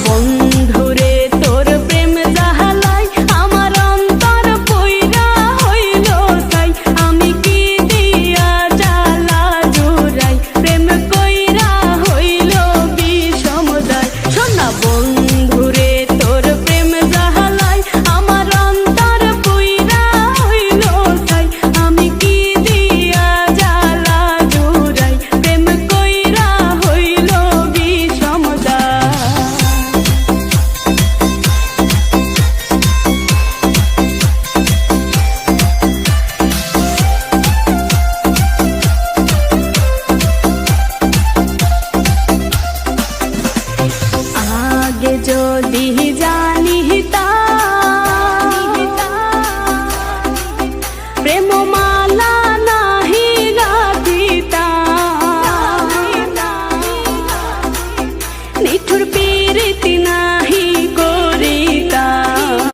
বন্ধুরে তোর প্রেম জাহালাই আমার অন্তর পইরা হইল ছাই। আমি কি দিয়া জ্বালা জুড়াই প্রেম কইরা হইল বিষমদায়। শোনা বন্ধুরে তোর প্রেম জাহালাই আমার অন্তর পইরা হইল ছাই। আমি কি দিয়া জ্বালা জুড়াই প্রেম কইরা হইল বিষমদায়। আগে যদি জানিতাম প্রেম মালা নাহি গাথিতাম, নিঠুর পীড়িতি না